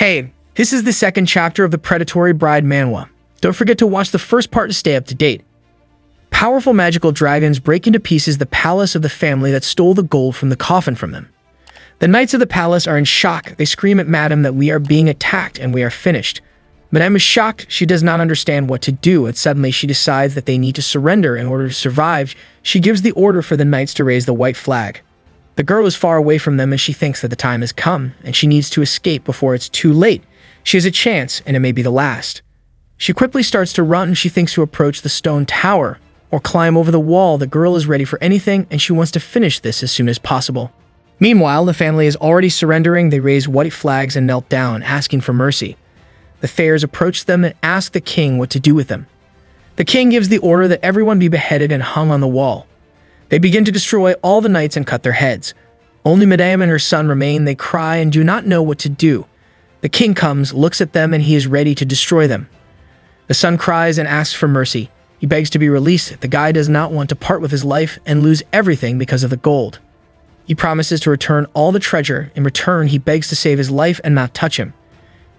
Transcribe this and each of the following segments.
Hey, this is the second chapter of the Predatory Bride manhwa. Don't forget to watch the first part to stay up to date. Powerful magical dragons break into pieces the palace of the family that stole the gold from the coffin from them. The knights of the palace are in shock. They scream at Madame that we are being attacked and we are finished. Madame is shocked. She does not understand what to do, and suddenly she decides that they need to surrender in order to survive. She gives the order for the knights to raise the white flag. The girl is far away from them and she thinks that the time has come and she needs to escape before it's too late. She has a chance and it may be the last. She quickly starts to run and she thinks to approach the stone tower or climb over the wall. The girl is ready for anything and she wants to finish this as soon as possible. Meanwhile, the family is already surrendering. They raised white flags and knelt down, asking for mercy. The Thayers approach them and ask the king what to do with them. The king gives the order that everyone be beheaded and hung on the wall. They begin to destroy all the knights and cut their heads. Only Madame and her son remain. They cry and do not know what to do. The king comes, looks at them, and he is ready to destroy them. The son cries and asks for mercy. He begs to be released. The guy does not want to part with his life and lose everything because of the gold. He promises to return all the treasure. In return, he begs to save his life and not touch him.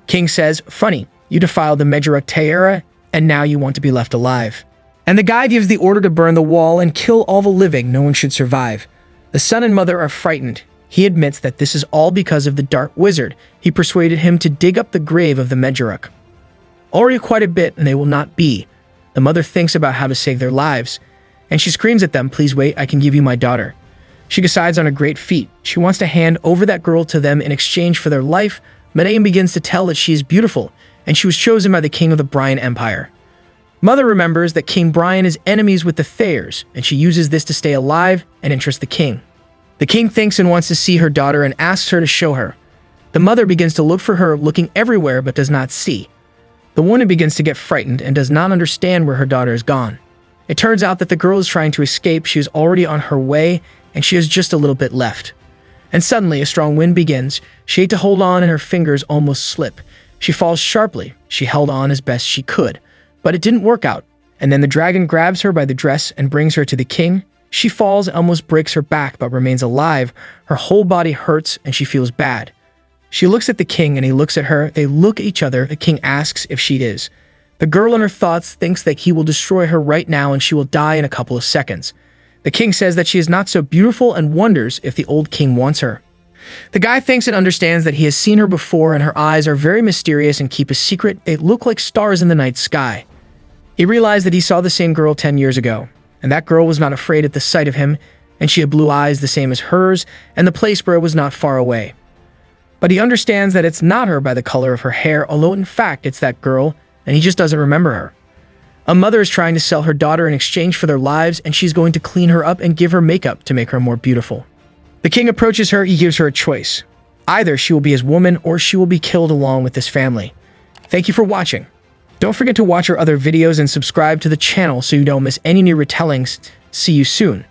King says, "Funny, you defiled the Manhwa Recap, and now you want to be left alive." And the guy gives the order to burn the wall and kill all the living. No one should survive. The son and mother are frightened. He admits that this is all because of the dark wizard. He persuaded him to dig up the grave of the Manhwa. Already quite a bit, and they will not be. The mother thinks about how to save their lives, and she screams at them, "Please wait, I can give you my daughter." She decides on a great feat. She wants to hand over that girl to them in exchange for their life. Madame begins to tell that she is beautiful, and she was chosen by the king of the Brian Empire. Mother remembers that King Brian is enemies with the Thayers, and she uses this to stay alive and interest the king. The king thinks and wants to see her daughter and asks her to show her. The mother begins to look for her, looking everywhere but does not see. The woman begins to get frightened and does not understand where her daughter is gone. It turns out that the girl is trying to escape. She is already on her way, and she has just a little bit left. And suddenly, a strong wind begins. She had to hold on and her fingers almost slip. She falls sharply. She held on as best she could, but it didn't work out. And then the dragon grabs her by the dress and brings her to the king. She falls and almost breaks her back, but remains alive. Her whole body hurts and she feels bad. She looks at the king and he looks at her. They look at each other. The king asks if she is. The girl in her thoughts thinks that he will destroy her right now and she will die in a couple of seconds. The king says that she is not so beautiful and wonders if the old king wants her. The guy thinks and understands that he has seen her before and her eyes are very mysterious and keep a secret. They look like stars in the night sky. He realized that he saw the same girl 10 years ago, and that girl was not afraid at the sight of him, and she had blue eyes the same as hers, and the place where it was not far away. But he understands that it's not her by the color of her hair, although in fact it's that girl, and he just doesn't remember her. A mother is trying to sell her daughter in exchange for their lives, and she's going to clean her up and give her makeup to make her more beautiful. The king approaches her. He gives her a choice. Either she will be his woman or she will be killed along with this family. Thank you for watching. Don't forget to watch our other videos and subscribe to the channel so you don't miss any new retellings. See you soon.